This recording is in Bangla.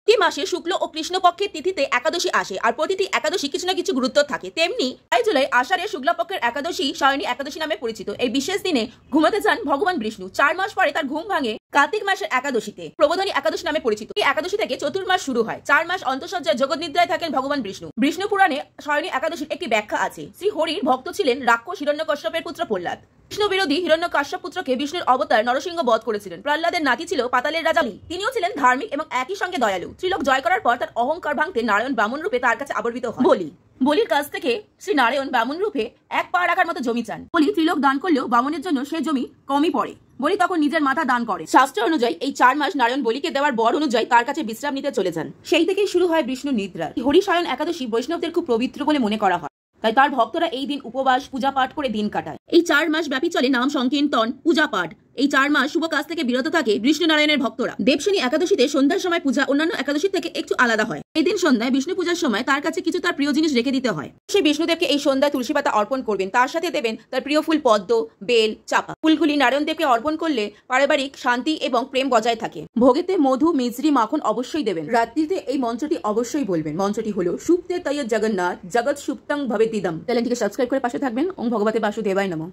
প্রতি মাসে শুক্ল ও কৃষ্ণপক্ষের তিথিতে একাদশী আসে আর প্রতিটি একাদশী কিছু না কিছু গুরুত্ব থাকে। তেমনি 5 জুলাই আষাঢ়ের শুক্লপক্ষের একাদশী শয়নী একাদশী নামে পরিচিত। এই বিশেষ দিনে ঘুমাতে যান ভগবান বিষ্ণু। 4 মাস পরে তার ঘুম ভাঙে কার্তিক মাসের একাদশীতে, প্রবোধনী একাদশী নামে পরিচিত। এই একাদশী থেকে চতুর্মাস শুরু হয়। 4 মাস অন্তঃসজ্জায় জগৎ নিদ্রায় থাকেন ভগবান বিষ্ণু। বিষ্ণু পুরাণে শয়নী একাদশীর একটি ব্যাখ্যা আছে। শ্রী হরির ভক্ত ছিলেন রাক্ষস হিরণ্যকশ্যপের পুত্র প্রহ্লাদ। বিষ্ণু বিরোধী হিরণ্যকশ্যপ পুত্রকে বিষ্ণুর অবতার নরসিংহ বধ করেছিলেন। প্রহ্লাদের নাতি ছিল পাতালের রাজা বলি। তিনিও ছিলেন ধার্মিক এবং একই সঙ্গে দয়ালু। ত্রিলোক জয় করার পর তার অহংকার ভাঙতে নারায়ণ বামন রূপে তার কাছে আবির্ভূত হন। বলির কাছ থেকে শ্রী নারায়ণ বামন রূপে 1 পা রাখার মতো জমি চান। বলি ত্রিলোক দান করলেও বামনের জন্য সে জমি কমই পড়ে। বলি তখন নিজের মাথা দান করে। শাস্ত্র অনুযায়ী এই 4 মাস নারায়ণ বলিকে দেওয়ার বর অনুযায়ী তার কাছে বিশ্রাম নিতে চলে যান। সেই থেকেই শুরু হয় বিষ্ণু নিদ্রা। হরিশয়ন একাদশী বৈষ্ণবদের খুব পবিত্র বলে মনে করা হয়, তাই তার ভক্তরা এই দিন উপবাস পূজা পাঠ করে দিন কাটায়। এই 4 মাস ব্যাপী চলে নাম সংকীর্তন, পূজা পাঠ। এই 4 মাস শুভ কাজ থেকে বিরত থাকে বিষ্ণু নারায়ণের ভক্তরা। দেবশনী একাদশীতে সন্ধ্যার সময় পূজা অন্যান্য একাদশী থেকে একটু আলাদা হয়। এই দিন সন্ধ্যায় বিষ্ণু পূজার সময় তার কাছে কিছু তার প্রিয় জিনিস রেখে দিতে হয়। সেই বিষ্ণুদেবকে এই সন্ধ্যায় তুলসী পাতা অর্পণ করবেন। তার সাথে দেবেন তার প্রিয় ফুল পদ্ম, বেল, চাপা। ফুলগুলি নারায়ণদেবকে অর্পণ করলে পারিবারিক শান্তি এবং প্রেম বজায় থাকে। ভোগেতে মধু, মিছরি, মাখন অবশ্যই দেবেন। রাত্রিতে এই মন্ত্রটি অবশ্যই বলবেন। মন্ত্রটি হলো সুপ্তে তয় জগন্নাথ জগৎ সুপ্তং ভবেদিদম। চ্যানেলটিকে সাবস্ক্রাইব করে পাশে থাকবেন। ওম ভগবতে বাসুদেবায় নমঃ।